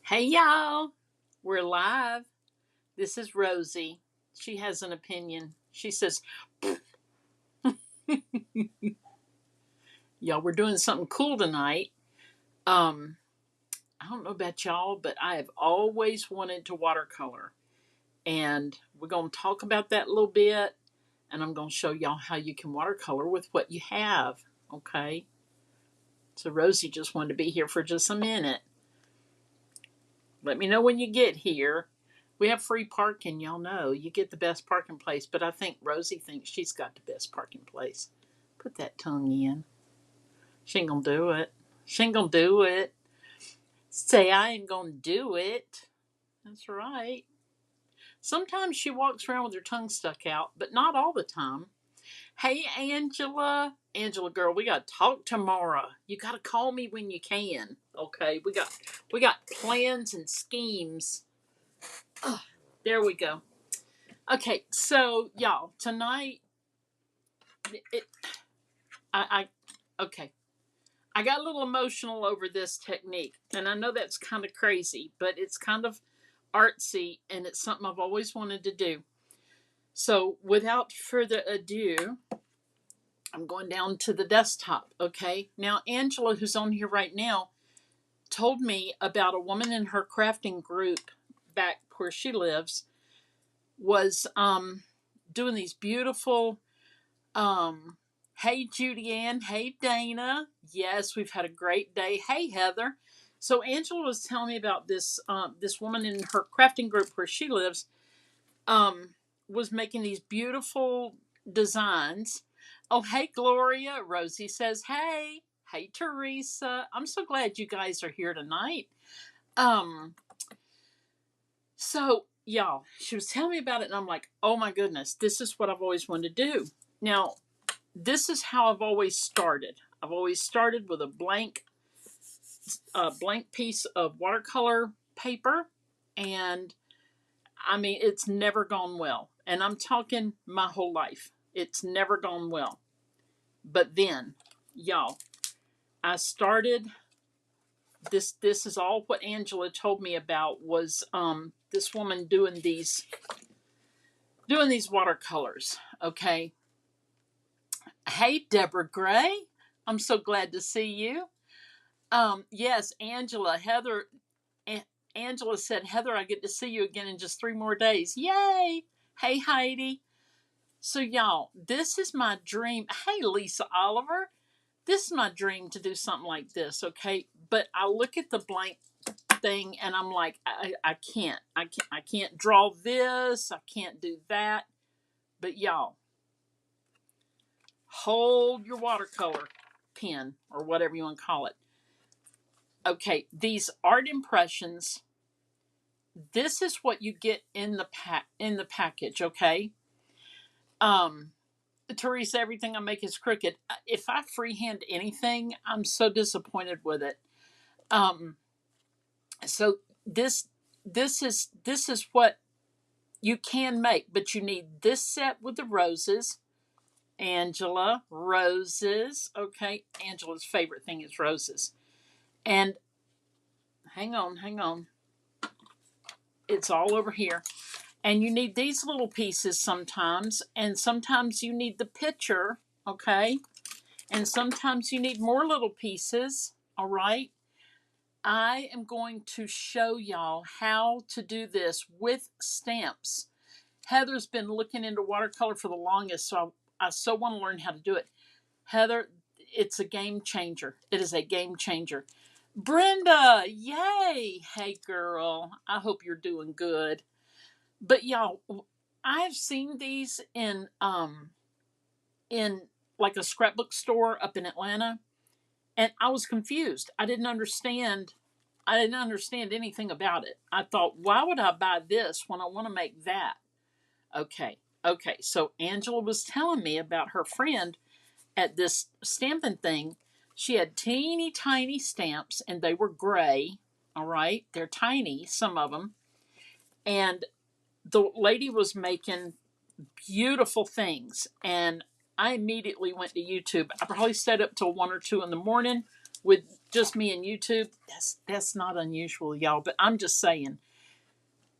Hey y'all, we're live. This is Rosie. She has an opinion. She says, y'all, we're doing something cool tonight. Um, I don't know about y'all, but I have always wanted to watercolor. And we're going to talk about that a little bit. And I'm going to show y'all how you can watercolor with what you have. Okay? So Rosie just wanted to be here for just a minute. Let me know when you get here. We have free parking, y'all know. You get the best parking place, but I think Rosie thinks she's got the best parking place. Put that tongue in. She ain't gonna do it. She ain't gonna do it. Say I ain't gonna do it. That's right. Sometimes she walks around with her tongue stuck out, but not all the time. Hey, Angela. Angela girl, we gotta talk tomorrow. You gotta call me when you can. Okay, we got plans and schemes. Ugh, there we go. Okay, so y'all, tonight, it, okay, I got a little emotional over this technique, and I know that's kind of crazy, but it's kind of artsy, and it's something I've always wanted to do. So, without further ado, I'm going down to the desktop. Okay, now Angela, who's on here right now, told me about a woman in her crafting group back where she lives was doing these beautiful hey Judy Ann, hey Dana. Yes, we've had a great day. Hey Heather. So Angela was telling me about this woman in her crafting group where she lives was making these beautiful designs. Oh hey Gloria. Rosie says hey. Hey Teresa. I'm so glad you guys are here tonight. Um so y'all, she was telling me about it and I'm like, oh my goodness, this is what I've always wanted to do. Now this is how I've always started. I've always started with a blank piece of watercolor paper, and I mean it's never gone well. And I'm talking my whole life. It's never gone well. But then, y'all, I started this. This is all what Angela told me about was this woman doing these watercolors. Okay. Hey, Deborah Gray. I'm so glad to see you. Yes, Angela, Heather, Angela said, Heather, I get to see you again in just 3 more days. Yay! Hey, Heidi. So, y'all, this is my dream. Hey, Lisa Oliver. This is my dream to do something like this, okay? But I look at the blank thing and I'm like, I can't. I can't draw this. I can't do that. But, y'all, hold your watercolor pen or whatever you want to call it. Okay, these art impressions, this is what you get in the package, okay? Teresa, everything I make is crooked. If I freehand anything, I'm so disappointed with it. Um so this is what you can make, but you need this set with the roses. Angela, roses. Okay, Angela's favorite thing is roses. And hang on. It's all over here. And you need these little pieces sometimes, and sometimes you need the picture, okay? And sometimes you need more little pieces, all right? I am going to show y'all how to do this with stamps. Heather's been looking into watercolor for the longest, so I so want to learn how to do it. Heather, it's a game changer. It is a game changer. Brenda, yay! Hey girl, I hope you're doing good. But y'all, I've seen these in like a scrapbook store up in Atlanta, and I was confused. I didn't understand anything about it. I thought, why would I buy this when I want to make that? Okay. So Angela was telling me about her friend at this stamping thing. She had teeny tiny stamps, and they were gray. All right, they're tiny, some of them, and the lady was making beautiful things. And I immediately went to YouTube. I probably stayed up till 1 or 2 in the morning with just me and YouTube, that's not unusual, y'all. But I'm just saying.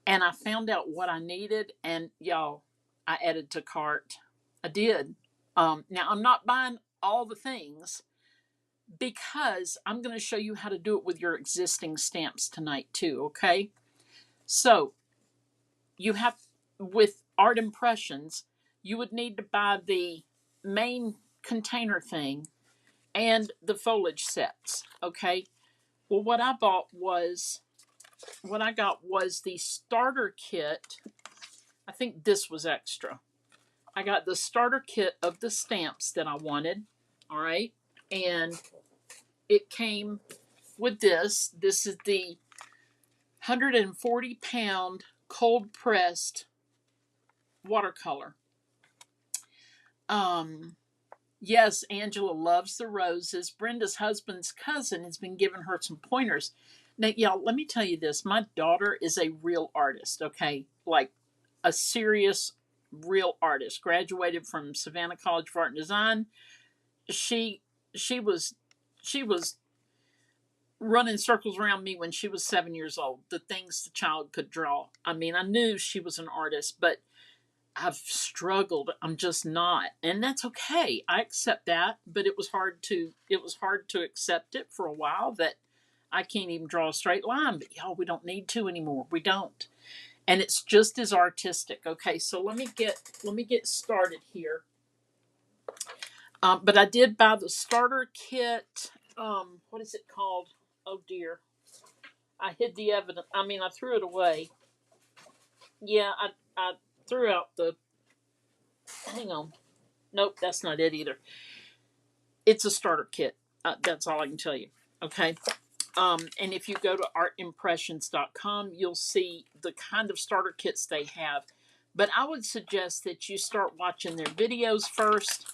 And I found out what I needed, and y'all, I added to cart. I did. Now I'm not buying all the things because I'm going to show you how to do it with your existing stamps tonight too. Okay, so you have with art impressions, you would need to buy the main container thing and the foliage sets. Okay, well, what I got was the starter kit. I think this was extra. I got the starter kit of the stamps that I wanted. All right. And it came with this. This is the 140-pound cold pressed watercolor. Yes, Angela loves the roses. Brenda's husband's cousin has been giving her some pointers. Now, y'all, let me tell you this. My daughter is a real artist, okay? Like a serious, real artist. Graduated from Savannah College of Art and Design. She she was she was running circles around me when she was 7 years old. The things the child could draw. I mean, I knew she was an artist, but I've struggled. I'm just not. And that's okay. I accept that, but it was hard to accept it for a while that I can't even draw a straight line, but y'all, we don't need to anymore. We don't. And it's just as artistic. Okay, so let me get started here. But I did buy the starter kit. What is it called? Oh dear. I hid the evidence. I mean, I threw it away. Yeah, I threw out the. Hang on. Nope, that's not it either. It's a starter kit. That's all I can tell you. Okay. And if you go to artimpressions.com, you'll see the kind of starter kits they have. But I would suggest that you start watching their videos first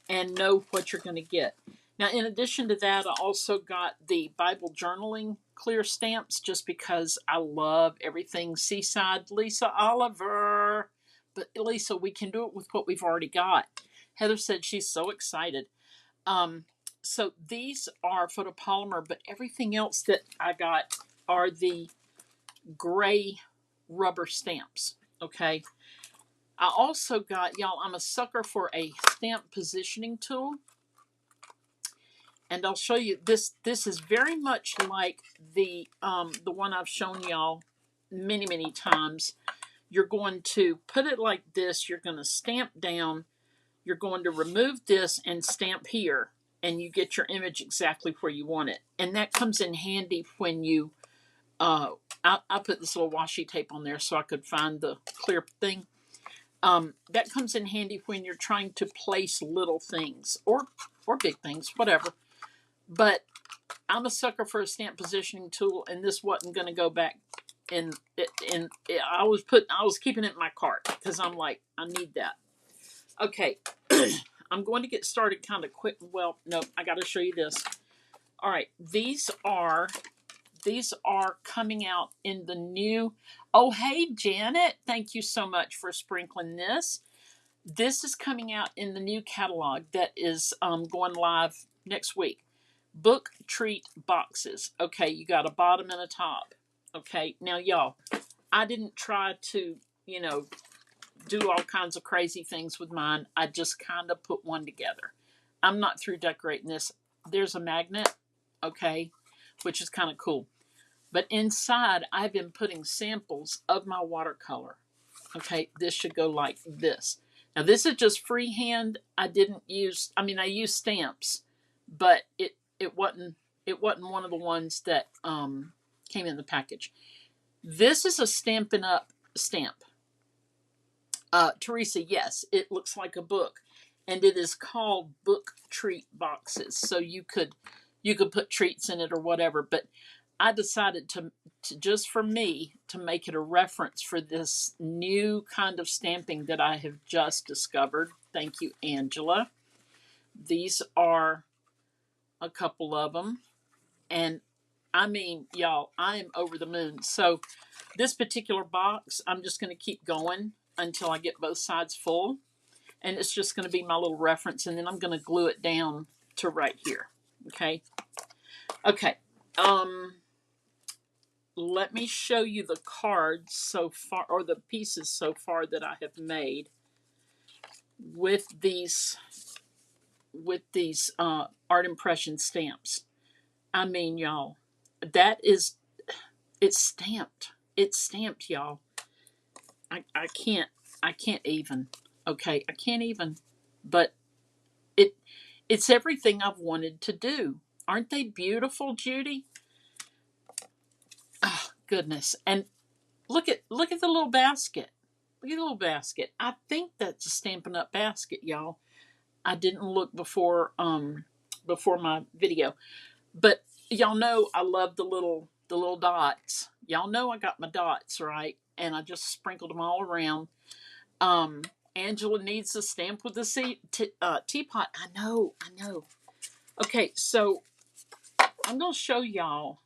and know what you're going to get. Now, in addition to that, I also got the Bible journaling clear stamps just because I love everything Seaside Lisa Oliver. But Lisa, we can do it with what we've already got. Heather said she's so excited. So these are photopolymer, but everything else that I got are the gray rubber stamps. Okay. I also got, y'all, I'm a sucker for a stamp positioning tool. And I'll show you this. This is very much like the one I've shown y'all many, many times. You're going to put it like this. You're going to stamp down. You're going to remove this and stamp here. And you get your image exactly where you want it. And that comes in handy when you, I put this little washi tape on there so I could find the clear thing. That comes in handy when you're trying to place little things or big things, whatever. But I'm a sucker for a stamp positioning tool, and this wasn't going to go back. I was keeping it in my cart because I'm like, I need that. Okay. I'm going to get started kind of quick. Well, no, I got to show you this. All right, these are coming out in the new. Oh, hey, Janet, thank you so much for sprinkling this. This is coming out in the new catalog that is going live next week. Book treat boxes. Okay, you got a bottom and a top. Okay, now y'all, I didn't try to, do all kinds of crazy things with mine. I just kind of put one together. I'm not through decorating this. There's a magnet, okay, which is kind of cool. But inside, I've been putting samples of my watercolor. Okay, this should go like this. Now, this is just freehand. I used stamps, but it wasn't one of the ones that came in the package. This is a Stampin' Up! Stamp. Teresa, yes, it looks like a book, and it is called Book Treat Boxes. So you could put treats in it or whatever. But I decided to just for me to make it a reference for this new kind of stamping that I have just discovered. Thank you, Angela. These are a couple of them, and I mean, y'all, I am over the moon. So this particular box, I'm just going to keep going until I get both sides full. And it's just going to be my little reference. And then I'm going to glue it down to right here. Okay. Okay. Let me show you the cards so far, or the pieces so far that I have made with these art impression stamps. I mean, y'all, that is, it's stamped. It's stamped, y'all. I can't even. Okay, I can't even. But it it's everything I've wanted to do. Aren't they beautiful, Judy? Oh, goodness. And look at the little basket. Look at the little basket. I think that's a Stampin' Up basket, y'all. I didn't look before my video. But y'all know I love the little dots. Y'all know I got my dots, right? And I just sprinkled them all around. Um Angela needs a stamp with the teapot. I know, I know. Okay, so I'm gonna show y'all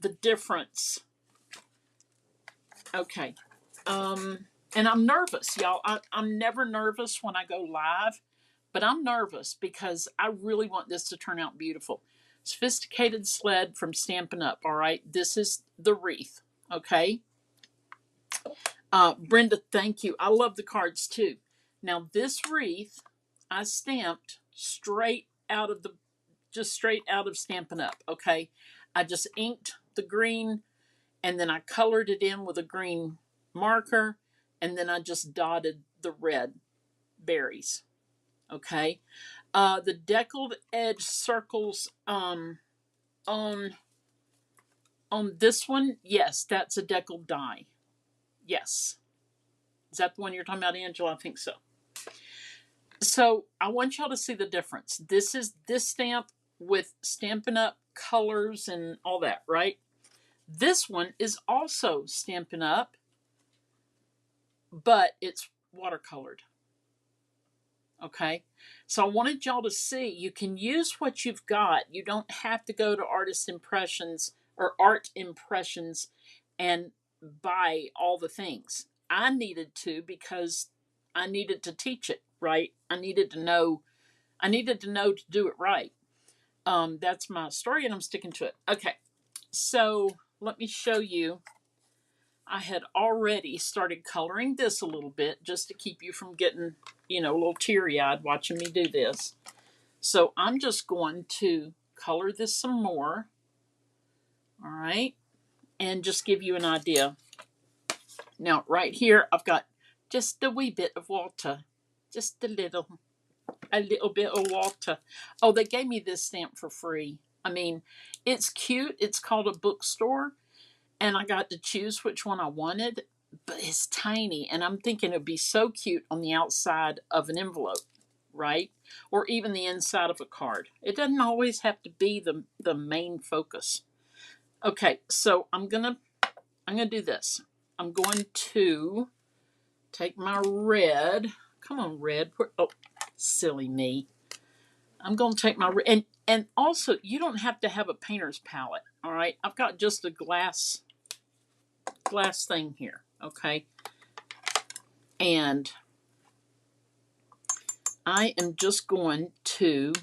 the difference. Okay. And I'm nervous, y'all. I'm never nervous when I go live, but I'm nervous because I really want this to turn out beautiful. Sophisticated Sled from Stampin' Up. All right, this is the wreath. Okay, Brenda, thank you. I love the cards too. Now this wreath, I stamped straight out of Stampin' Up. Okay, I just inked the green and then I colored it in with a green marker, and then I just dotted the red berries. Okay, the deckled edge circles on this one. Yes, that's a deckled die. Yes, is that the one you're talking about, Angela? I think so. So I want y'all to see the difference. This is this stamp with Stampin' Up colors and all that, right? This one is also Stampin' Up, but it's watercolored. Okay, so I wanted y'all to see you can use what you've got. You don't have to go to Artist Impressions or Art Impressions and buy all the things. I needed to because I needed to teach it right. I needed to know. I needed to know to do it right. That's my story, and I'm sticking to it. Okay, so let me show you. I had already started coloring this a little bit just to keep you from getting, a little teary eyed watching me do this. So I'm just going to color this some more. All right. And just give you an idea. Now, right here, I've got just a wee bit of water. Just a little bit of water. Oh, they gave me this stamp for free. I mean, it's cute. It's called a bookstore. And I got to choose which one I wanted, but it's tiny. And I'm thinking it'd be so cute on the outside of an envelope, right? Or even the inside of a card. It doesn't always have to be the main focus. Okay, so I'm gonna do this. I'm going to take my red. Come on, red. Oh, silly me. I'm going to take my red. And also, you don't have to have a painter's palette, all right? I've got just a glass thing here, okay? And I am just going to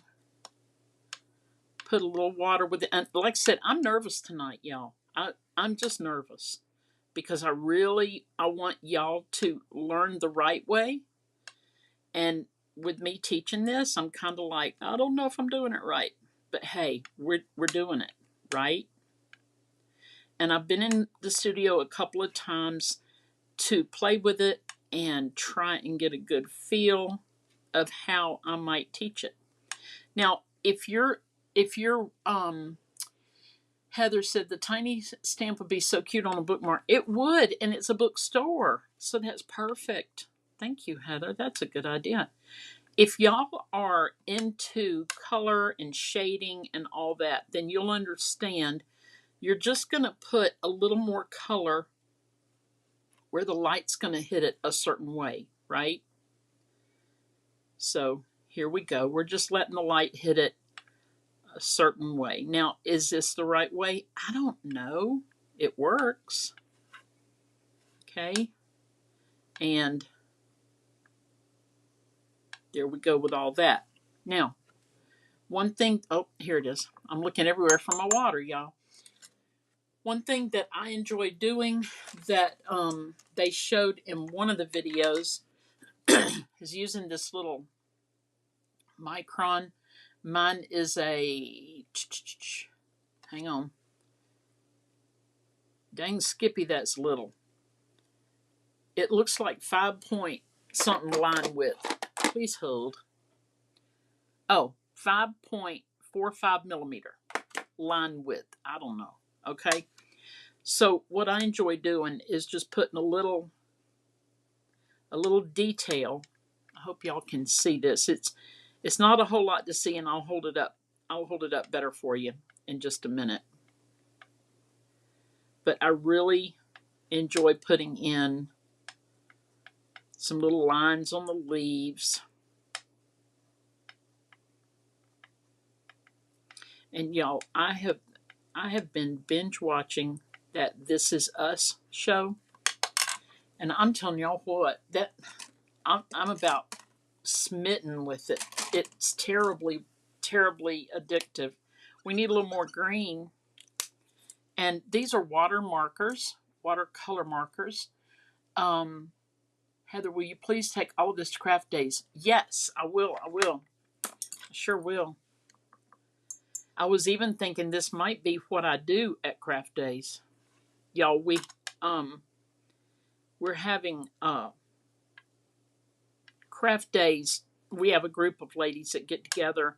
put a little water with it. And like I said, I'm nervous tonight, y'all. I'm just nervous because I want y'all to learn the right way. And with me teaching this, I'm kind of like, I don't know if I'm doing it right. But hey, we're doing it, right? And I've been in the studio a couple of times to play with it and try and get a good feel of how I might teach it. Now, if you're Heather said the tiny stamp would be so cute on a bookmark. It would, and it's a bookstore, so that's perfect. Thank you, Heather. That's a good idea. If y'all are into color and shading and all that, then you'll understand. You're just going to put a little more color where the light's going to hit it a certain way, right? So here we go. We're just letting the light hit it a certain way. Now, is this the right way? I don't know. It works. Okay. And there we go with all that. Now, One thing, oh, here it is. I'm looking everywhere for my water, y'all. One thing that I enjoy doing that they showed in one of the videos is using this little micron. Mine is a, hang on. Dang Skippy, that's little. It looks like 5 point something line width. Please hold. Oh, 5.45 millimeter line width. I don't know. Okay. So what I enjoy doing is just putting a little detail. I hope y'all can see this. It's not a whole lot to see, and I'll hold it up. I'll hold it up better for you in just a minute. But I really enjoy putting in some little lines on the leaves. And y'all, I have been binge watching that This Is Us show. And I'm telling y'all what, that I'm about smitten with it. It's terribly, terribly addictive. We need a little more green. And these are watercolor markers. Heather, will you please take all of this to craft days? Yes, I will. I sure will. I was even thinking this might be what I do at craft days. Y'all, we're having craft days. We have a group of ladies that get together.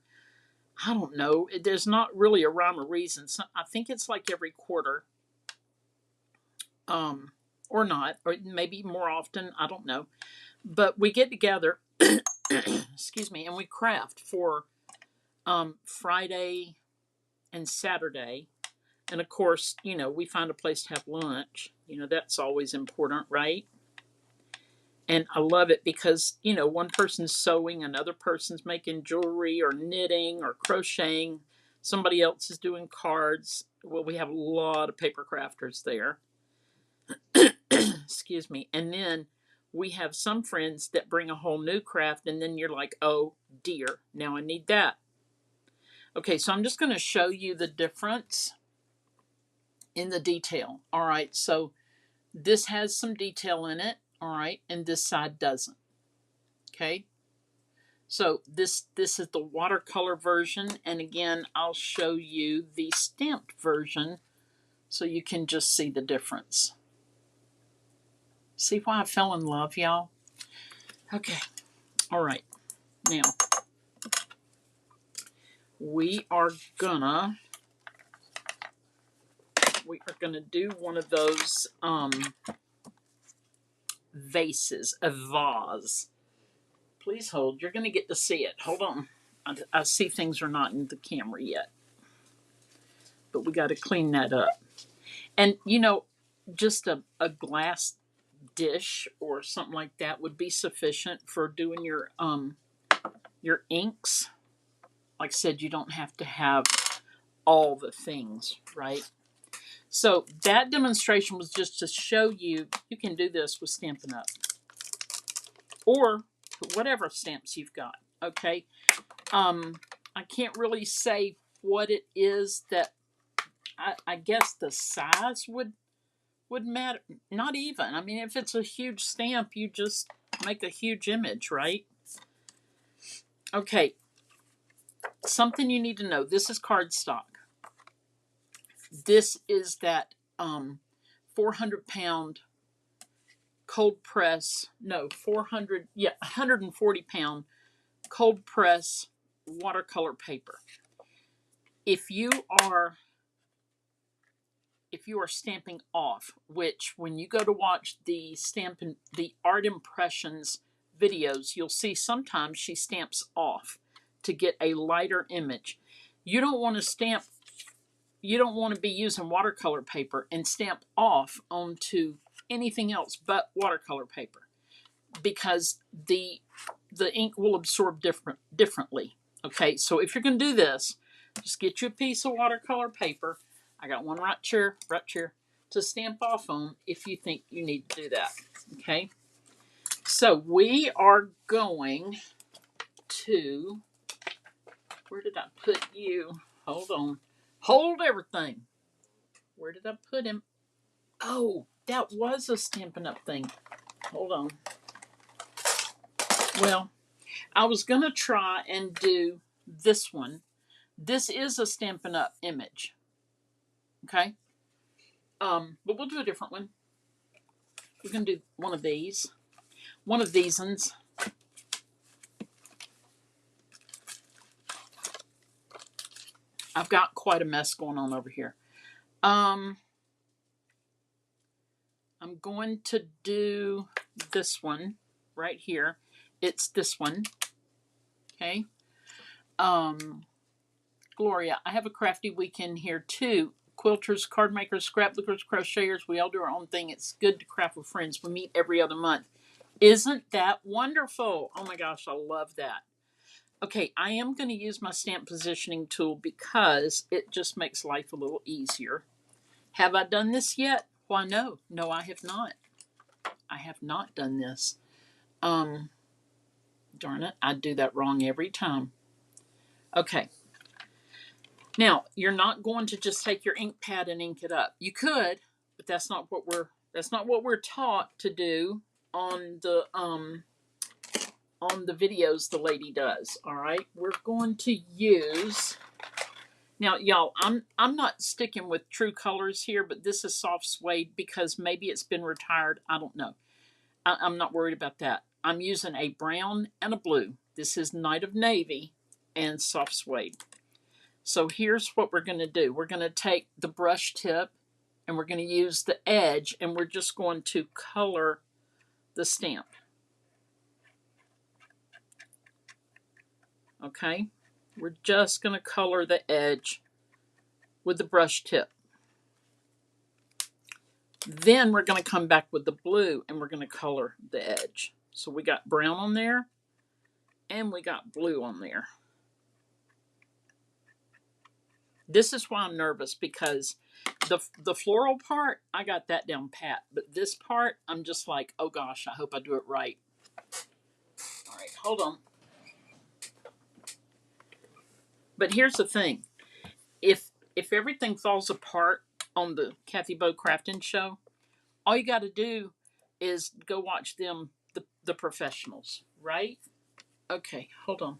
I don't know. There's not really a rhyme or reason. So I think it's like every quarter, or not, or maybe more often. I don't know. But we get together, excuse me, and we craft for Friday and Saturday. And of course, we find a place to have lunch. That's always important, right? And I love it because, one person's sewing, another person's making jewelry or knitting or crocheting. Somebody else is doing cards. Well, we have a lot of paper crafters there. Excuse me. And then we have some friends that bring a whole new craft, and then you're like, oh dear, now I need that. Okay, so I'm just going to show you the difference in the detail. All right, so this has some detail in it. All right, and this side doesn't. Okay, so this is the watercolor version, and again, I'll show you the stamped version so you can just see the difference. See why I fell in love, y'all? Okay, all right, now we are gonna do one of those vases, a vase. Please hold. You're going to get to see it. Hold on. I see things are not in the camera yet. But we got to clean that up. And, just a glass dish or something like that would be sufficient for doing your inks. Like I said, you don't have to have all the things, right? So that demonstration was just to show you can do this with Stampin' Up. Or whatever stamps you've got, okay? I can't really say what it is that I guess the size would matter. Not even. I mean, if it's a huge stamp, you just make a huge image, right? Okay. Something you need to know. This is cardstock. This is that 400-pound cold press. No, 140-pound cold press watercolor paper. If you are stamping off, which when you go to watch the art impressions videos, you'll see sometimes she stamps off to get a lighter image. You don't want to be using watercolor paper and stamp off onto anything else but watercolor paper, because the ink will absorb differently. Okay, so if you're going to do this, just get you a piece of watercolor paper. I got one right here to stamp off on if you think you need to do that. Okay, so we are going to Where did I put you? Hold on. Hold everything. Where did I put him? Oh, that was a Stampin' Up thing. Hold on. Well, I was going to try and do this one. This is a Stampin' Up image. Okay? But we'll do a different one. We're going to do one of these. One of these ones. I've got quite a mess going on over here. I'm going to do this one right here. It's this one. Okay. Gloria, I have a crafty weekend here too. Quilters, card makers, scrapbookers, crocheters, we all do our own thing. It's good to craft with friends. We meet every other month. Isn't that wonderful? Oh my gosh, I love that. Okay, I am going to use my stamp positioning tool because it just makes life a little easier. Have I done this yet? Why, no. No, I have not. I have not done this. Darn it, I do that wrong every time. Okay. Now, you're not going to just take your ink pad and ink it up. You could, but that's not what we're taught to do on the videos the lady does. All right? We're going to use. Now, y'all, I'm not sticking with true colors here, but this is soft suede because maybe it's been retired. I don't know. I'm not worried about that. I'm using a brown and a blue. This is Night of Navy and soft suede. So here's what we're going to do. We're going to take the brush tip and we're going to use the edge and we're just going to color the stamp. Okay? We're just going to color the edge with the brush tip. Then we're going to come back with the blue and we're going to color the edge. So we got brown on there and we got blue on there. This is why I'm nervous because the floral part, I got that down pat. But this part, I'm just like, oh gosh, I hope I do it right. All right, hold on. But here's the thing. If everything falls apart on the Kathy Bo Crafting show, all you got to do is go watch them, the professionals, right? Okay, hold on.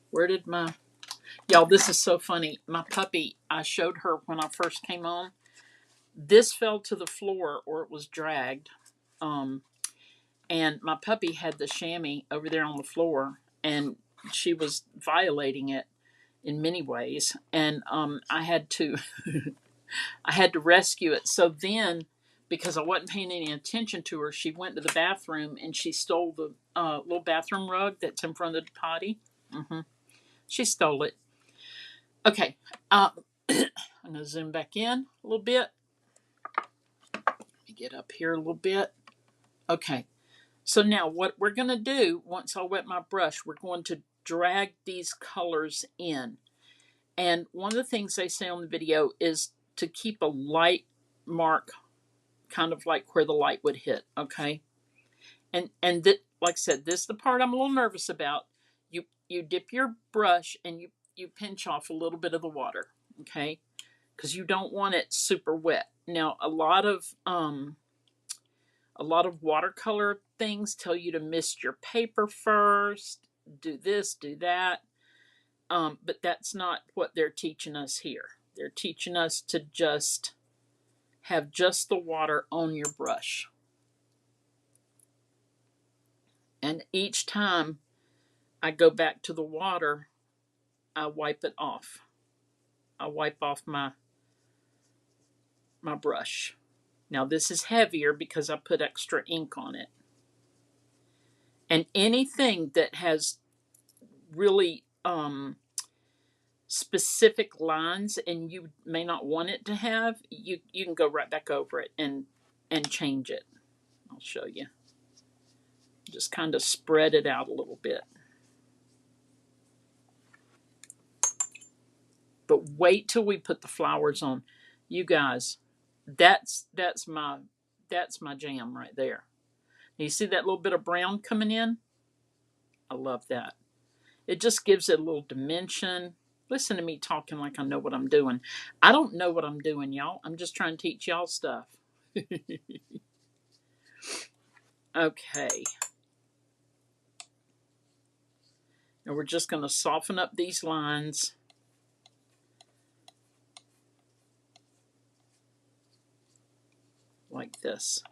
Where did my... Y'all, this is so funny. My puppy, I showed her when I first came on. This fell to the floor or it was dragged. And my puppy had the chamois over there on the floor and she was violating it in many ways. And I had to I had to rescue it. So then, because I wasn't paying any attention to her, she went to the bathroom and she stole the little bathroom rug that's in front of the potty. She stole it. Okay, I'm going to zoom back in a little bit. Let me get up here a little bit. Okay, so now what we're going to do, once I wet my brush, we're going to drag these colors in. And one of the things they say on the video is to keep a light mark kind of like where the light would hit, okay? And like I said, this is the part I'm a little nervous about. You dip your brush and you pinch off a little bit of the water, okay? Because you don't want it super wet. Now, a lot of watercolor things tell you to mist your paper first, do this, do that. But that's not what they're teaching us here. They're teaching us to just have just the water on your brush. And each time I go back to the water, I wipe it off. I wipe off my brush. Now this is heavier because I put extra ink on it. And anything that has really specific lines and you may not want it to have, you can go right back over it and change it. I'll show you. Just kind of spread it out a little bit. But wait till we put the flowers on. You guys, that's my jam right there. You see that little bit of brown coming in? I love that. It just gives it a little dimension. Listen to me talking like I know what I'm doing. I don't know what I'm doing, y'all. I'm just trying to teach y'all stuff. Okay. And we're just going to soften up these lines. Like this.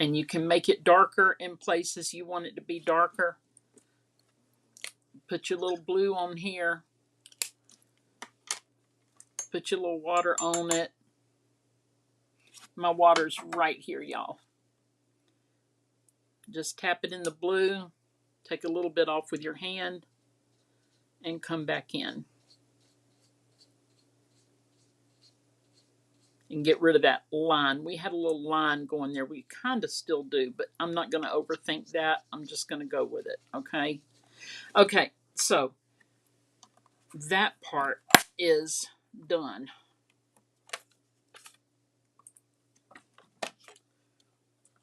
And you can make it darker in places you want it to be darker. Put your little blue on here. Put your little water on it. My water's right here, y'all. Just tap it in the blue. Take a little bit off with your hand. And come back in. And get rid of that line. We had a little line going there. We kind of still do, but I'm not going to overthink that. I'm just going to go with it, okay? Okay, so that part is done.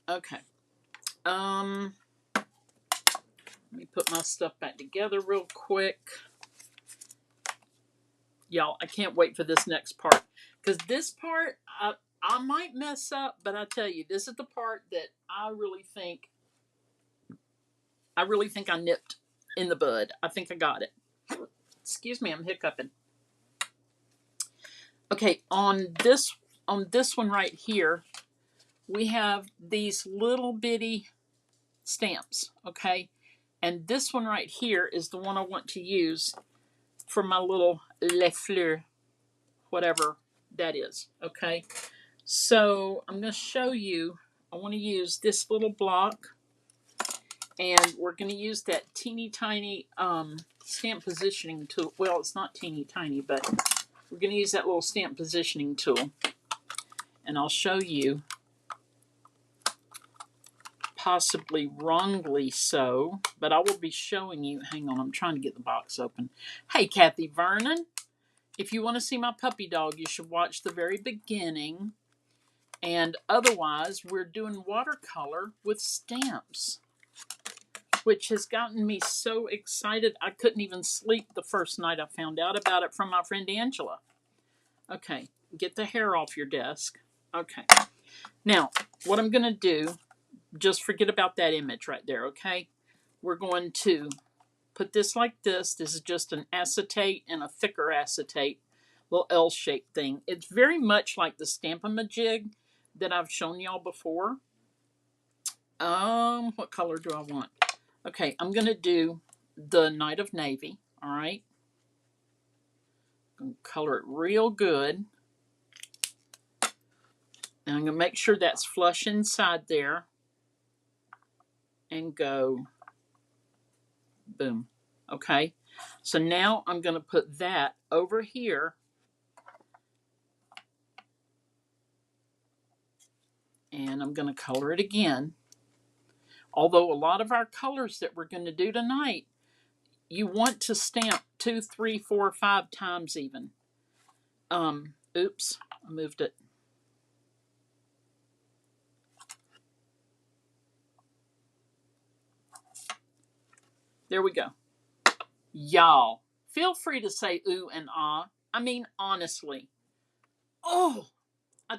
Okay. Let me put my stuff back together real quick. Y'all, I can't wait for this next part. Because this part, I might mess up, but I tell you, this is the part that I really think I nipped in the bud. I think I got it. Excuse me, I'm hiccuping. Okay, on this one right here, we have these little bitty stamps, okay? And this one right here is the one I want to use for my little Les Fleurs, whatever that is, okay? So I'm going to show you, I want to use this little block, and we're going to use that teeny tiny stamp positioning tool. Well, it's not teeny tiny, but we're going to use that little stamp positioning tool. And I'll show you, possibly wrongly so, but I will be showing you. Hang on, I'm trying to get the box open. Hey, Kathy Vernon. If you want to see my puppy dog, you should watch the very beginning. And otherwise, we're doing watercolor with stamps, which has gotten me so excited. I couldn't even sleep the first night I found out about it from my friend Angela. Okay, get the hair off your desk. Okay. Now, what I'm going to do, just forget about that image right there, okay? We're going to put this like this. This is just an acetate and a thicker acetate, little L-shaped thing. It's very much like the Stamp-A-Majig that I've shown y'all before. What color do I want? Okay, I'm going to do the Night of Navy, all right? I'm going to color it real good. And I'm going to make sure that's flush inside there. And go boom. Okay, so now I'm going to put that over here. And I'm going to color it again. Although a lot of our colors that we're going to do tonight, you want to stamp 2, 3, 4, 5 times even. Oops, I moved it. There we go. Y'all, feel free to say ooh and ah. I mean, honestly. Oh, I'm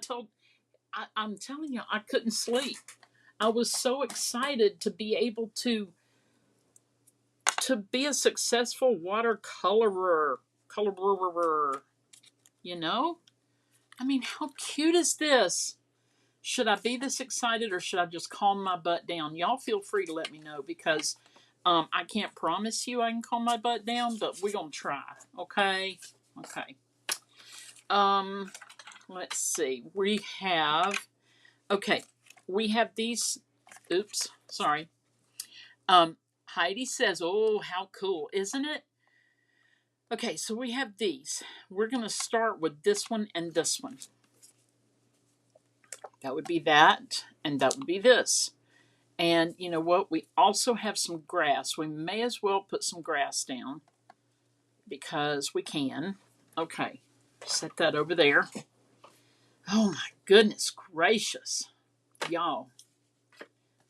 telling you, I couldn't sleep. I was so excited to be able to be a successful watercolorer. You know? I mean, how cute is this? Should I be this excited or should I just calm my butt down? Y'all feel free to let me know because I can't promise you I can calm my butt down, but we're going to try. Okay? Okay. Let's see. We have these. Oops, sorry. Heidi says, oh, how cool, isn't it? Okay, so we have these. We're going to start with this one and this one. That would be that, and that would be this. And you know what? We also have some grass. We may as well put some grass down because we can. Okay, set that over there. Oh my goodness gracious. Y'all,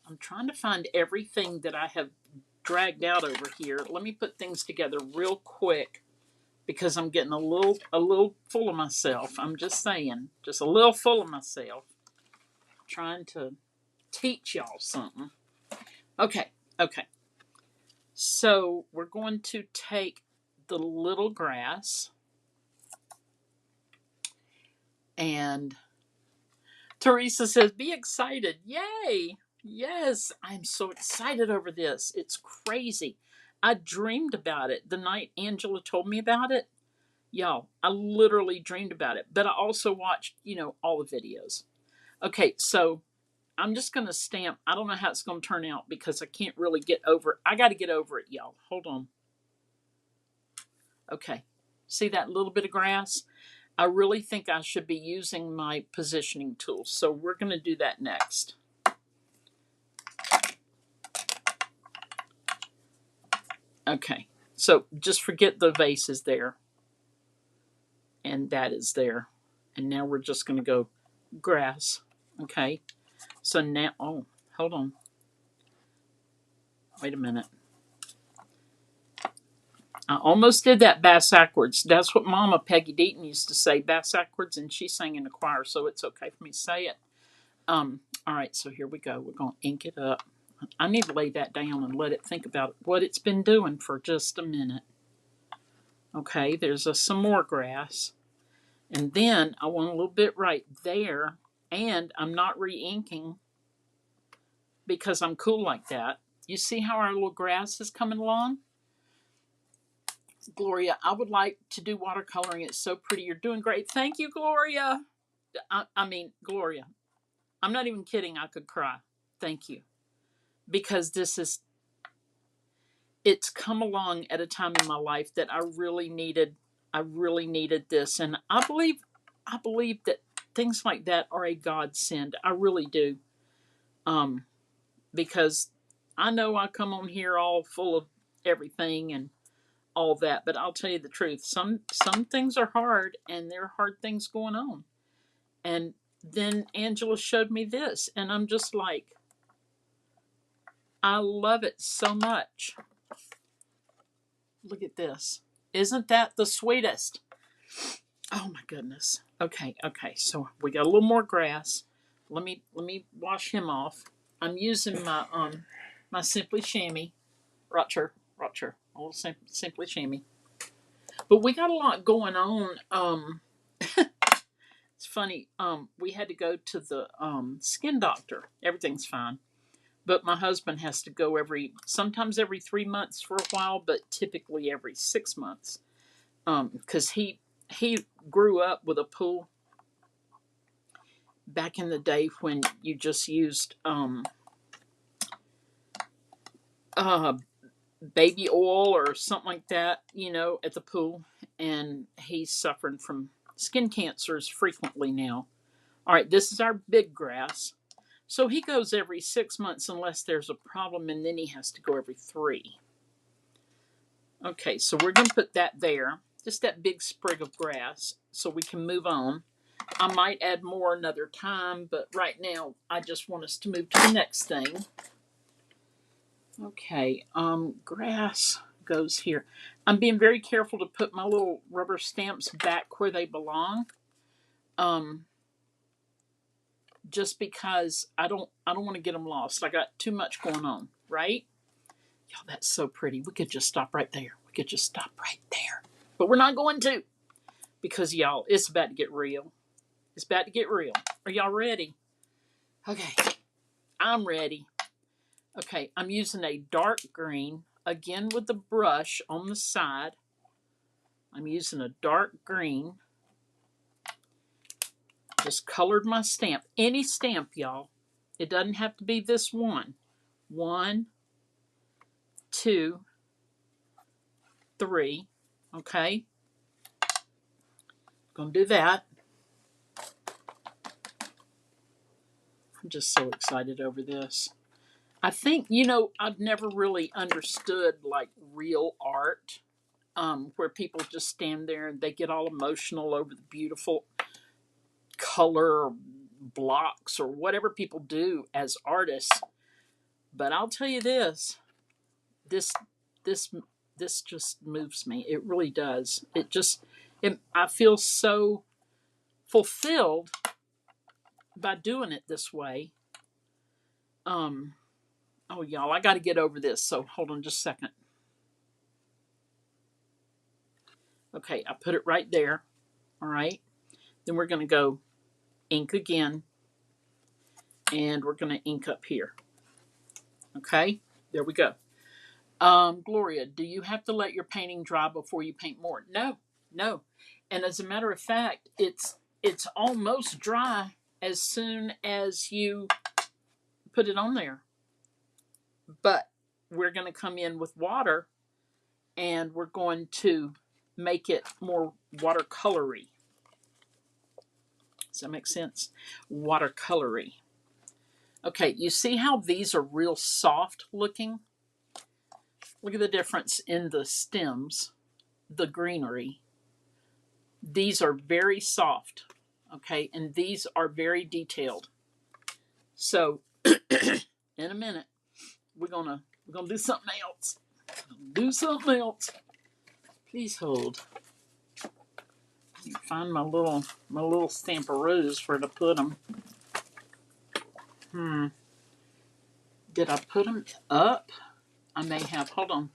I'm trying to find everything that I have dragged out over here. Let me put things together real quick because I'm getting a little full of myself. I'm just saying, just a little full of myself. Trying to teach y'all something. Okay, okay. So we're going to take the little grass, and Teresa says, be excited. Yay! Yes, I'm so excited over this. It's crazy. I dreamed about it the night Angela told me about it. Y'all, I literally dreamed about it. But I also watched, all the videos. Okay, so I'm just going to stamp. I don't know how it's going to turn out because I can't really get over it. I got to get over it, y'all. Hold on. Okay. See that little bit of grass? I really think I should be using my positioning tool. So we're going to do that next. Okay. So just forget the vase is there. And that is there. And now we're just going to go grass. Okay. So now, oh, hold on. Wait a minute. I almost did that backwards. That's what Mama Peggy Deaton used to say, backwards, and she sang in the choir, so it's okay for me to say it. All right, so here we go. We're going to ink it up. I need to lay that down and let it think about what it's been doing for just a minute. Okay, there's some more grass. And then I want a little bit right there, and I'm not re-inking because I'm cool like that. You see how our little grass is coming along? Gloria, I would like to do watercoloring. It's so pretty. You're doing great. Thank you, Gloria. I mean, Gloria, I'm not even kidding. I could cry. Thank you. Because it's come along at a time in my life that I really needed this. And I believe that things like that are a godsend. I really do. Because I know I come on here all full of everything and all that, but I'll tell you the truth. Some things are hard, and there are hard things going on. And then Angela showed me this, and I'm just like, I love it so much. Look at this. Isn't that the sweetest? Oh my goodness. Okay. So we got a little more grass. Let me wash him off. I'm using my Simply Chamois Rocher. A little Simply Chamois. But we got a lot going on. It's funny. We had to go to the skin doctor. Everything's fine, but my husband has to go sometimes every 3 months for a while, but typically every 6 months. Because he grew up with a pool back in the day when you just used baby oil or something like that, at the pool, and he's suffering from skin cancers frequently now. All right, this is our big grass. So he goes every 6 months unless there's a problem, and then he has to go every 3. Okay, so we're going to put that there, just that big sprig of grass, so we can move on. I might add more another time, but right now I just want us to move to the next thing. Okay, grass goes here. I'm being very careful to put my little rubber stamps back where they belong. Just because I don't want to get them lost. I got too much going on, right? Y'all, that's so pretty. We could just stop right there. But we're not going to, because y'all, it's about to get real. Are y'all ready? Okay, I'm ready. Okay, I'm using a dark green, again with the brush on the side. I'm using a dark green. Just colored my stamp. Any stamp, y'all. It doesn't have to be this one. 1, 2, 3. Okay. Gonna do that. I'm just so excited over this. I think, I've never really understood like real art, where people just stand there and they get all emotional over the beautiful color blocks or whatever people do as artists. But I'll tell you this, this, this, this just moves me. It really does. I feel so fulfilled by doing it this way. Oh, y'all, I got to get over this. So hold on just a second. Okay, I put it right there. All right. Then we're going to go ink again. And we're going to ink up here. Okay, there we go. Gloria, do you have to let your painting dry before you paint more? No, no. And as a matter of fact, it's almost dry as soon as you put it on there. But we're going to come in with water and we're going to make it more watercolory. Does that make sense? Watercolory. Okay, you see how these are real soft looking? Look at the difference in the stems, the greenery. These are very soft, okay, and these are very detailed. So, in a minute, we're gonna do something else. Do something else. Please hold. Find my little stamperoos where to put them. Did I put them up? I may have. Hold on.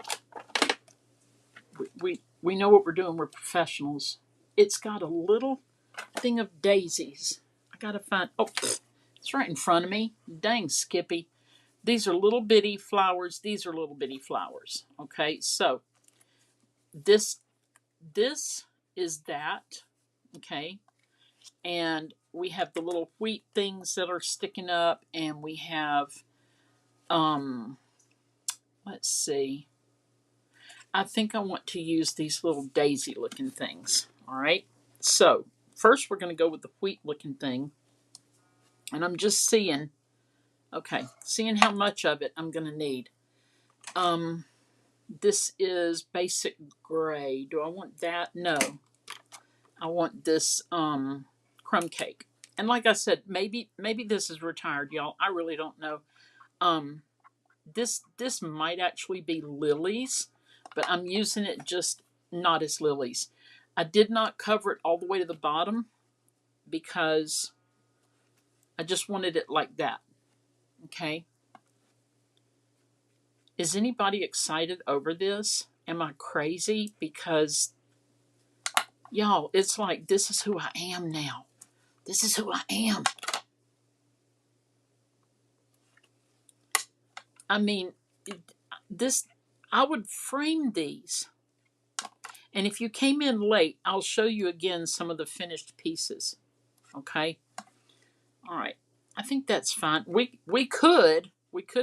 We know what we're doing. We're professionals. It's got a little thing of daisies. I gotta find. Oh, it's right in front of me. Dang, Skippy. These are little bitty flowers. These are little bitty flowers. Okay, so this is that. Okay, and we have the little wheat things that are sticking up, and we have let's see. I think I want to use these little daisy looking things. All right. So first we're going to go with the wheat looking thing. And I'm just seeing, okay, seeing how much of it I'm going to need. This is basic gray. Do I want that? No. I want this crumb cake. And like I said, maybe this is retired, y'all. I really don't know. This might actually be lilies, but I'm using it just not as lilies. I did not cover it all the way to the bottom because I just wanted it like that. Okay. Is anybody excited over this? Am I crazy? Because, y'all, it's like this is who I am now. This is who I am. I mean, I would frame these. And if you came in late, I'll show you again some of the finished pieces. Okay? All right. I think that's fine. We could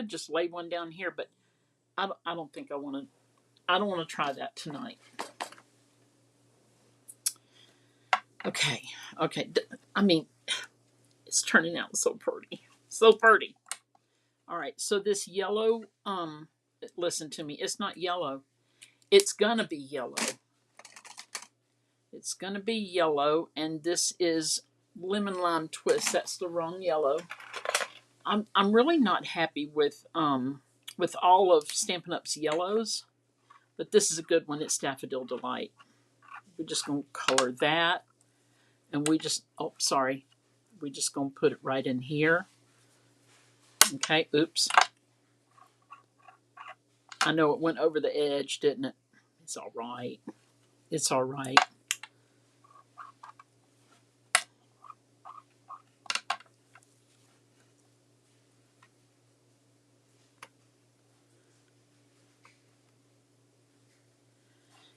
just lay one down here, but I don't think I want to. I don't want to try that tonight. Okay. I mean, it's turning out so pretty. So pretty. All right. So this yellow, listen to me. It's not yellow. It's gonna be yellow. It's gonna be yellow, and this is lemon lime twist. That's the wrong yellow. I'm really not happy with all of Stampin' Up's yellows, but this is a good one. It's Daffodil Delight. We're just gonna color that, and we're just gonna put it right in here. Okay, oops. I know it went over the edge, didn't it? It's all right. It's all right.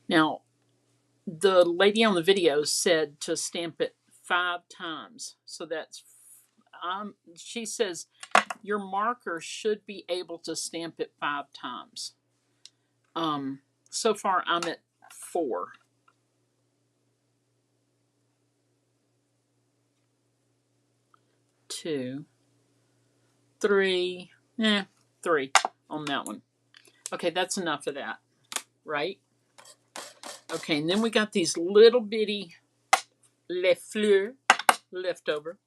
Now, the lady on the video said to stamp it 5 times. So that's, she says your marker should be able to stamp it 5 times. So far I'm at 4. Two, 3, 3 on that one. Okay, that's enough of that, right? Okay, and then we got these little bitty les fleurs left over.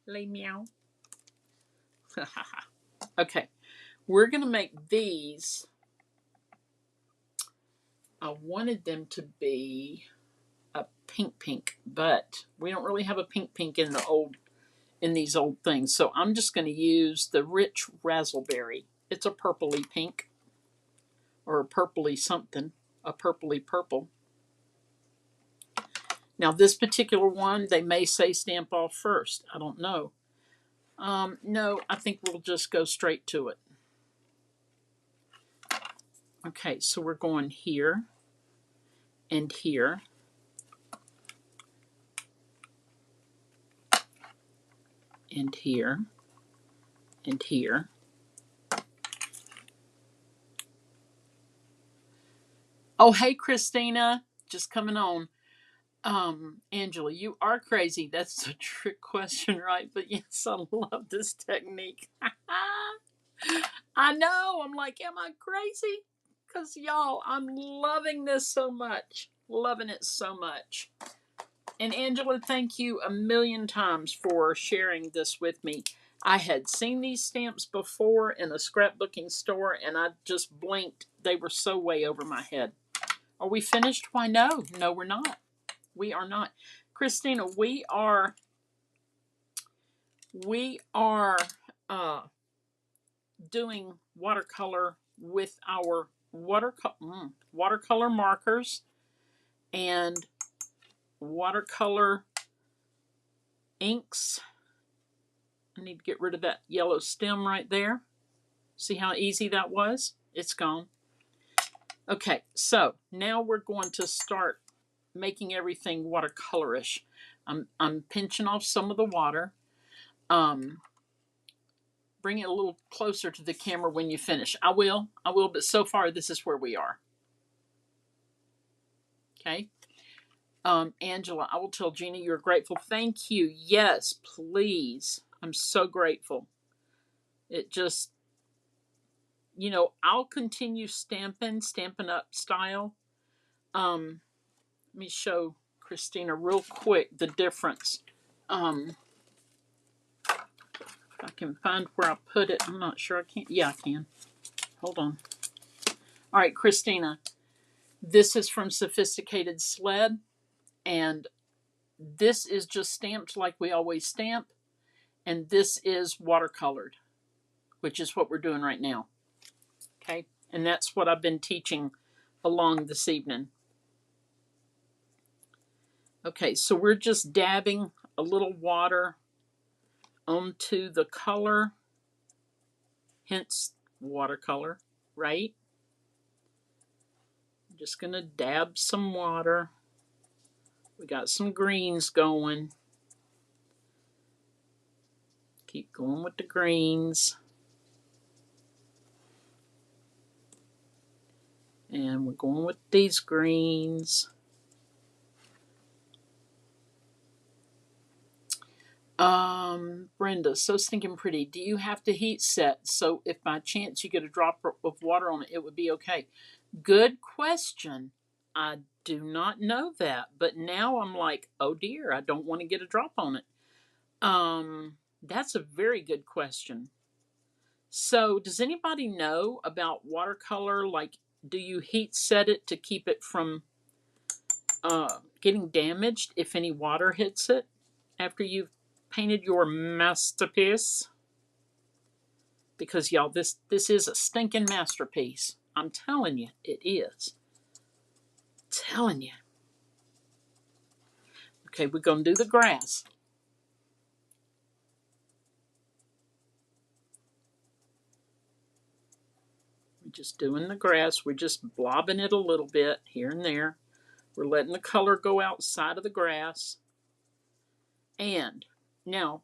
Les meow. Okay, We're going to make these. I wanted them to be a pink, but we don't really have a pink in these old things. So I'm just going to use the rich raspberry. It's a purpley pink or a purpley something, a purpley purple. Now this particular one, they may say stamp off first. I don't know. No, I think we'll just go straight to it. Okay, so we're going here and here. And here and here. Oh, hey, Christina, just coming on. Angela, you are crazy. That's a trick question, right? But yes, I love this technique. I know. I'm like, am I crazy? Because y'all, I'm loving this so much. Loving it so much. And Angela, thank you a million times for sharing this with me. I had seen these stamps before in a scrapbooking store and I just blinked. They were so way over my head. Are we finished? Why, no. No, we're not. We are not. Christina, we are doing watercolor with our watercolor markers and watercolor inks. I need to get rid of that yellow stem right there. See how easy that was? It's gone. Okay, so now we're going to start making everything watercolorish. I'm pinching off some of the water. Bring it a little closer to the camera when you finish. I will, but so far this is where we are. Okay. Angela, I will tell Gina you're grateful. Thank you. Yes, please. I'm so grateful. It just, I'll continue stamping up style. Let me show Christina real quick the difference. If I can find where I put it, I'm not sure I can. Yeah, I can. Hold on. All right, Christina, this is from Sophisticated Sled, and this is just stamped like we always stamp, and this is watercolored, which is what we're doing right now. Okay, and that's what I've been teaching along this evening. Okay, so we're just dabbing a little water onto the color, hence watercolor, right? I'm just going to dab some water. We got some greens going. Keep going with the greens. And we're going with these greens. Brenda, so stinking pretty. Do you have to heat set so if by chance you get a drop of water on it, it would be okay? Good question. I do not know that, but now I'm like, oh dear, I don't want to get a drop on it. That's a very good question. So, does anybody know about watercolor? Like, do you heat set it to keep it from getting damaged if any water hits it after you've painted your masterpiece? Because y'all, this is a stinking masterpiece. I'm telling you, it is. Telling you. Okay, we're gonna do the grass. We're just doing the grass. We're just blobbing it a little bit here and there. We're letting the color go outside of the grass. And now,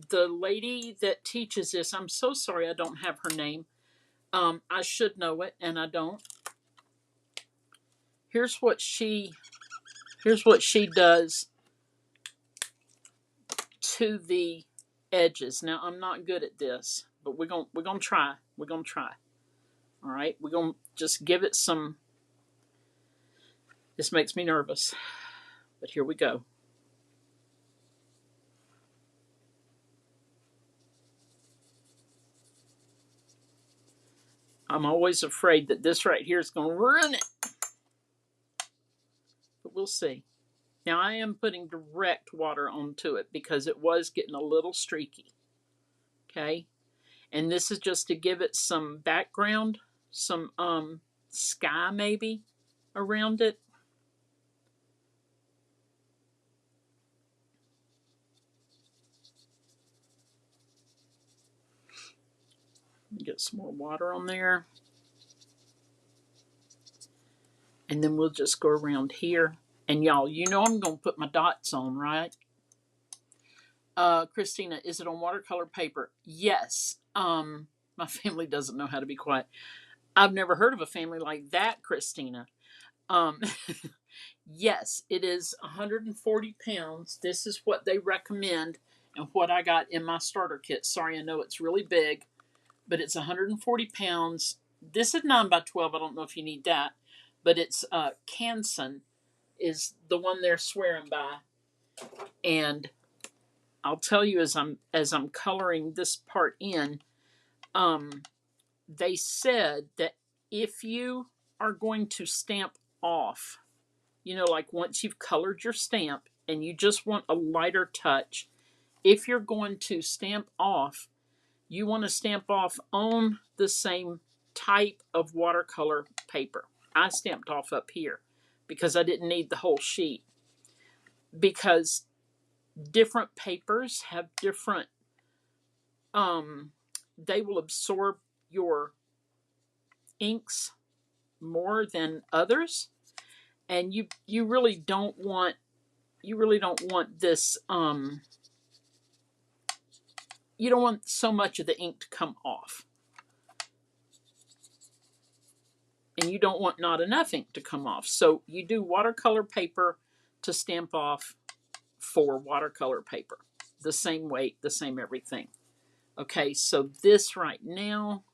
the lady that teaches this, I'm so sorry I don't have her name. I should know it, and I don't. Here's what she does to the edges. Now, I'm not good at this, but we're gonna try. We're gonna try. All right, we're gonna just give it some. This makes me nervous, but here we go. I'm always afraid that this right here is going to ruin it. But we'll see. Now I am putting direct water onto it because it was getting a little streaky. Okay. And this is just to give it some background, some sky maybe around it. Get some more water on there. And then we'll just go around here. And y'all, you know I'm going to put my dots on, right? Christina, is it on watercolor paper? Yes. My family doesn't know how to be quiet. I've never heard of a family like that, Christina. Um, yes, it is 140 pounds. This is what they recommend and what I got in my starter kit. Sorry, I know it's really big, but it's 140 pounds. This is 9 by 12. I don't know if you need that, but it's Canson is the one they're swearing by. And I'll tell you as I'm coloring this part in, they said that if you are going to stamp off, you know, like once you've colored your stamp and you just want a lighter touch, if you're going to stamp off, you want to stamp off on the same type of watercolor paper. I stamped off up here because I didn't need the whole sheet, because different papers have different they will absorb your inks more than others, and you really don't want this you don't want so much of the ink to come off, and you don't want not enough ink to come off. So you do watercolor paper to stamp off for watercolor paper, the same weight, the same everything. Okay, so this right now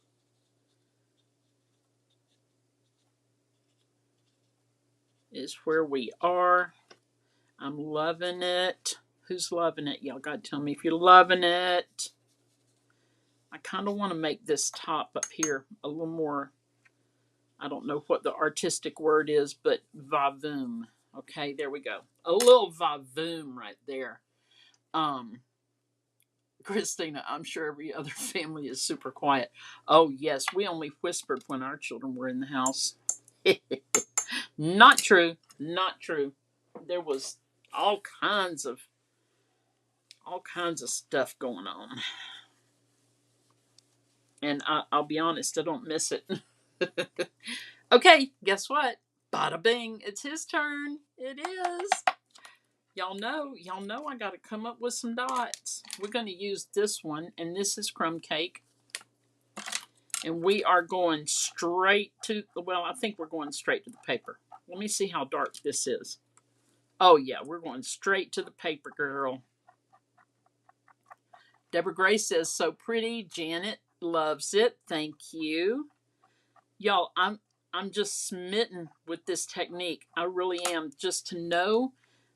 is where we are. I'm loving it. Who's loving it? Y'all got to tell me if you're loving it. I kind of want to make this top up here a little more, I don't know what the artistic word is, but vavoom. Okay, there we go. A little vavoom right there. Christina, I'm sure every other family is super quiet. Oh, yes, we only whispered when our children were in the house. Not true. Not true. There was all kinds of stuff going on. And I'll be honest, I don't miss it. Okay, guess what? Bada bing, it's his turn. It is. Y'all know I got to come up with some dots. We're going to use this one, and this is crumb cake. And we are going straight to, well, I think we're going straight to the paper. Let me see how dark this is. Oh, yeah, we're going straight to the paper, girl. Deborah Grace says, so pretty. Janet loves it. Thank you. Y'all, I'm just smitten with this technique. I really am. Just to know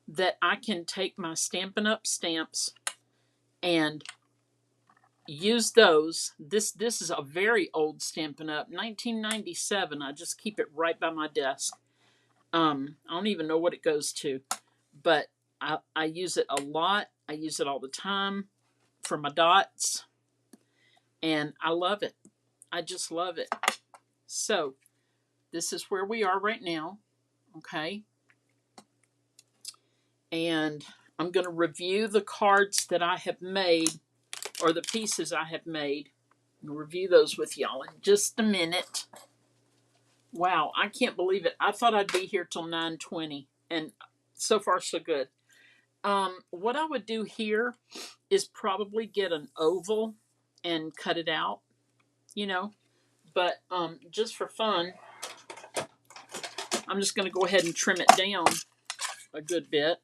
that I can take my Stampin' Up! Stamps and use those. This is a very old Stampin' Up! 1997. I just keep it right by my desk. I don't even know what it goes to, but I use it a lot. I use it all the time for my dots, and I love it. I just love it. So this is where we are right now, okay? And I'm going to review the cards that I have made, or the pieces I have made. I'll review those with y'all in just a minute. Wow, I can't believe it. I thought I'd be here till 9:20, and so far so good. What I would do here is probably get an oval and cut it out, you know. But just for fun, I'm just going to go ahead and trim it down a good bit.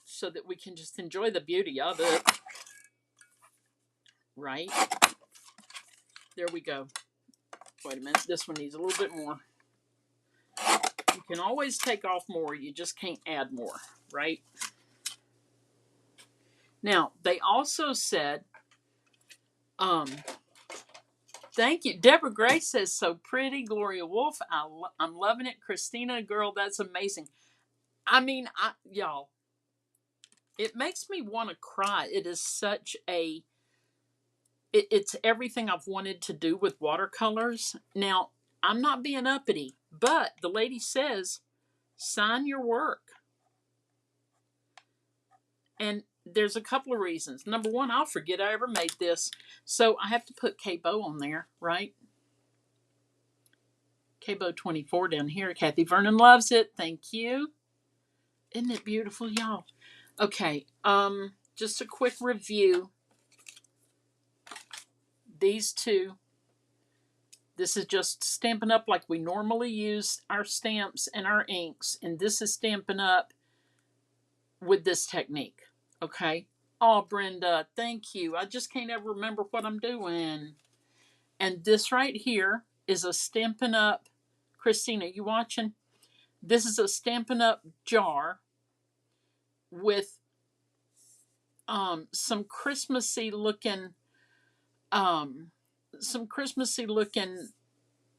So that we can just enjoy the beauty of it. Right? There we go. Wait a minute. This one needs a little bit more. You can always take off more. You just can't add more. Right? Now, they also said, um, thank you. Deborah Gray says, so pretty. Gloria Wolf, I'm loving it. Christina, girl, that's amazing. I mean, y'all, it makes me want to cry. It is such a, it's everything I've wanted to do with watercolors. Now, I'm not being uppity, but the lady says, sign your work. And there's a couple of reasons. Number one, I'll forget I ever made this. So I have to put K-Bo on there, right? K-Bo 24 down here. Kathy Vernon loves it. Thank you. Isn't it beautiful, y'all? Okay, just a quick review. These two, this is just Stampin' Up! Like we normally use our stamps and our inks, and this is Stampin' Up! With this technique, okay? Oh, Brenda, thank you. I just can't ever remember what I'm doing. And this right here is a Stampin' Up! Christina, you watching? This is a Stampin' Up! Jar with some Christmassy looking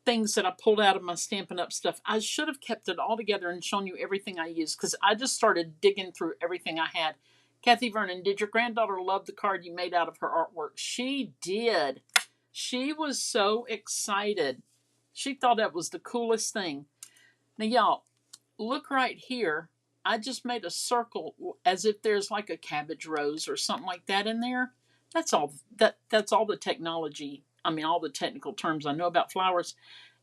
things that I pulled out of my Stampin' Up! Stuff. I should have kept it all together and shown you everything I used, because I just started digging through everything I had. Kathy Vernon, did your granddaughter love the card you made out of her artwork? She did. She was so excited. She thought that was the coolest thing. Now, y'all, look right here. I just made a circle as if there's like a cabbage rose or something like that in there. That's all. That's all the technology. I mean, all the technical terms I know about flowers.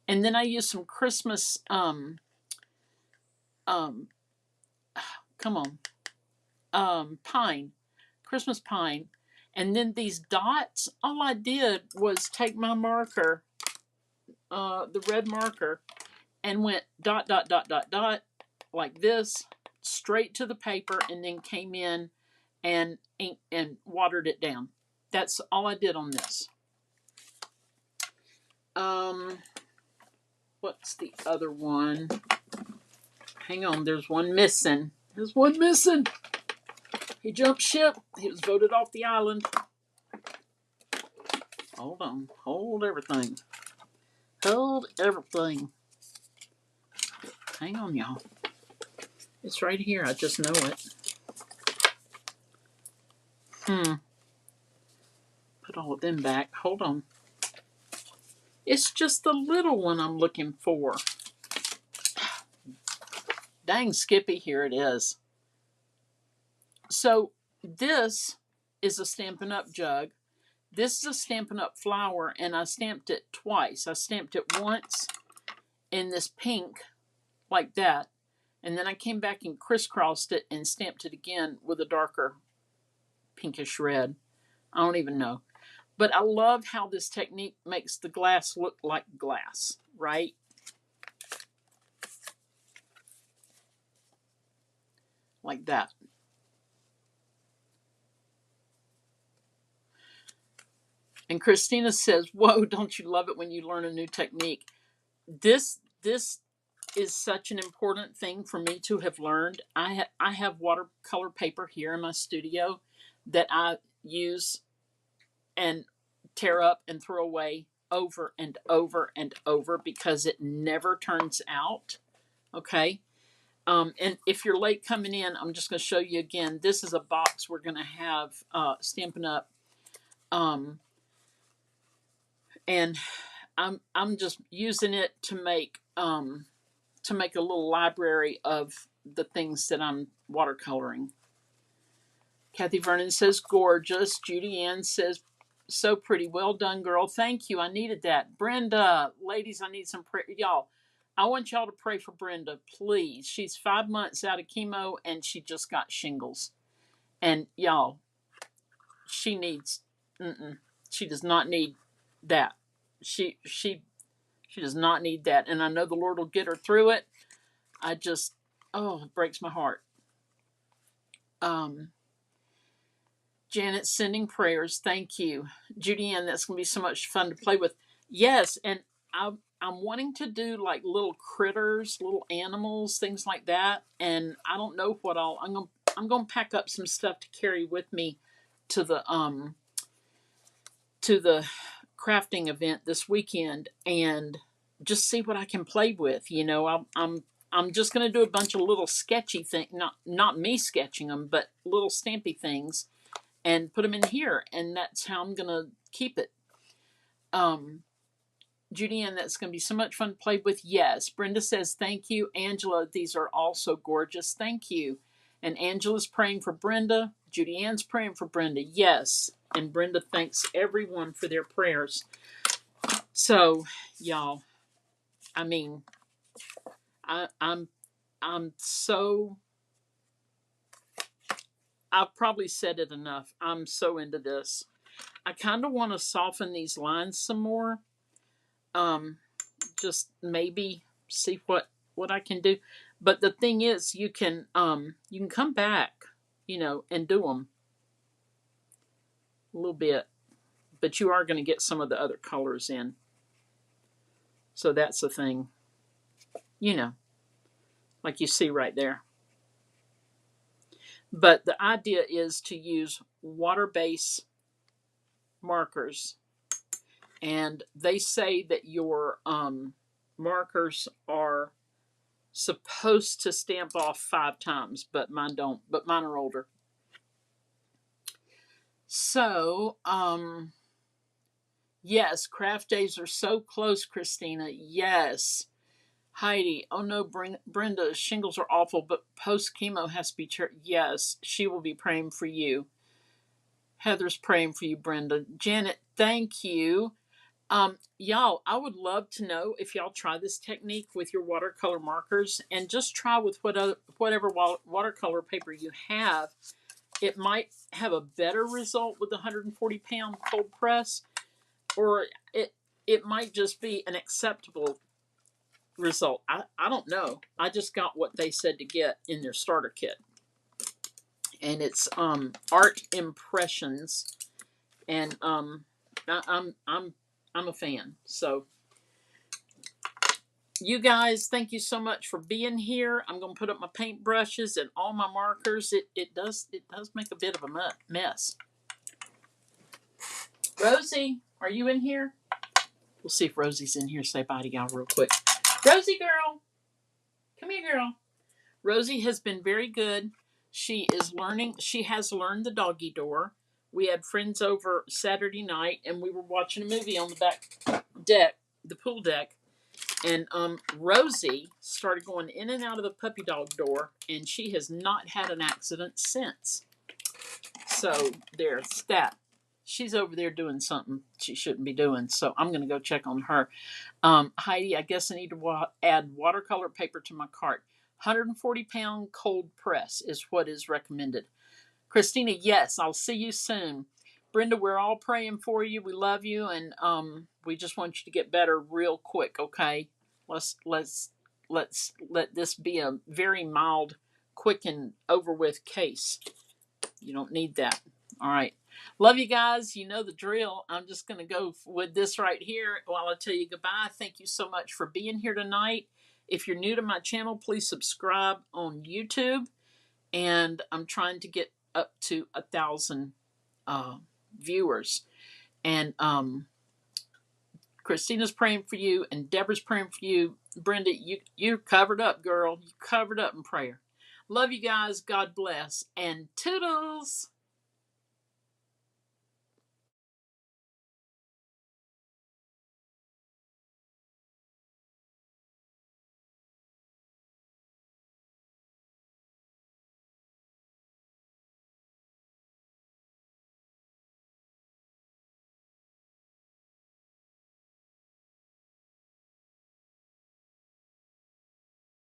And then I used some Christmas. Come on, pine, Christmas pine, and then these dots. All I did was take my marker, the red marker, and went dot dot dot dot dot like this straight to the paper, and then came in and ink and watered it down. That's all I did on this. What's the other one? Hang on, there's one missing. There's one missing. He jumped ship. He was voted off the island. Hold on. Hold everything. Hold everything. Hang on, y'all. It's right here. I just know it. Put all of them back. Hold on. It's just the little one I'm looking for. Dang, Skippy, here it is. So this is a Stampin' Up! Jug. This is a Stampin' Up! Flower, and I stamped it twice. I stamped it once in this pink, like that, and then I came back and crisscrossed it and stamped it again with a darker pinkish red. I don't even know. But I love how this technique makes the glass look like glass, right? Like that. And Christina says, whoa, don't you love it when you learn a new technique? This is such an important thing for me to have learned. I have watercolor paper here in my studio that I use and tear up and throw away over and over and over because it never turns out. Okay. And if you're late coming in, I'm just going to show you again. This is a box we're going to have Stampin' Up. And I'm just using it to make a little library of the things that I'm watercoloring. Kathy Vernon says gorgeous. Judy Ann says so pretty. Well done, girl. Thank you. I needed that. Brenda, ladies, I need some prayer. Y'all, I want y'all to pray for Brenda, please. She's 5 months out of chemo and she just got shingles. And y'all, she needs, she does not need that. She does not need that. And I know the Lord will get her through it. I just, it breaks my heart. Janet sending prayers. Thank you. Judy Ann, that's going to be so much fun to play with. Yes, and I'm wanting to do like little critters, little animals, things like that. And I don't know what I'm going to pack up some stuff to carry with me to the crafting event this weekend and just see what I can play with. You know, I'm just going to do a bunch of little sketchy things, not me sketching them, but little stampy things, and put them in here, and that's how I'm going to keep it. Judy Ann, that's going to be so much fun to play with. Yes. Brenda says, thank you. Angela, these are all so gorgeous. Thank you. And Angela's praying for Brenda. Judy Ann's praying for Brenda. Yes. And Brenda thanks everyone for their prayers. So, y'all, I mean, I'm so, I've probably said it enough. I'm so into this. I kind of want to soften these lines some more. Just maybe see what I can do. But the thing is, you can come back, you know, and do them a little bit, but you are going to get some of the other colors in. So that's the thing, you know, like you see right there. But the idea is to use water-based markers, and they say that your markers are supposed to stamp off 5 times, but mine don't. But mine are older. So, yes, craft days are so close, Christina. Yes. Heidi, oh no, Brenda, shingles are awful, but post chemo has to be yes, she will be praying for you. Heather's praying for you, Brenda. Janet, thank you. Y'all, I would love to know if y'all try this technique with your watercolor markers, and just try with whatever watercolor paper you have. It might have a better result with the 140-pound cold press, or it might just be an acceptable result. I don't know. I just got what they said to get in their starter kit, and it's Art Impressions, and I'm a fan. So you guys, thank you so much for being here. I'm going to put up my paintbrushes and all my markers. It does make a bit of a mess. Rosie, are you in here? We'll see if Rosie's in here. Say bye to y'all real quick. Rosie girl, come here, girl. Rosie has been very good. She is learning. She has learned the doggy door. We had friends over Saturday night, and we were watching a movie on the back deck, the pool deck. And Rosie started going in and out of the puppy dog door, and she has not had an accident since. So there's that. She's over there doing something she shouldn't be doing, so I'm going to go check on her. Heidi, I guess I need to add watercolor paper to my cart. 140-pound cold press is what is recommended. Christina, yes, I'll see you soon. Brenda, we're all praying for you. We love you, and we just want you to get better real quick. Okay, let's let this be a very mild, quick, and over with case. You don't need that. All right. Love you guys. You know the drill. I'm just going to go with this right here while I tell you goodbye. Thank you so much for being here tonight. If you're new to my channel, please subscribe on YouTube. And I'm trying to get up to 1,000 viewers. And Christina's praying for you, and Deborah's praying for you. Brenda, you're covered up, girl. You covered up in prayer. Love you guys. God bless. And toodles.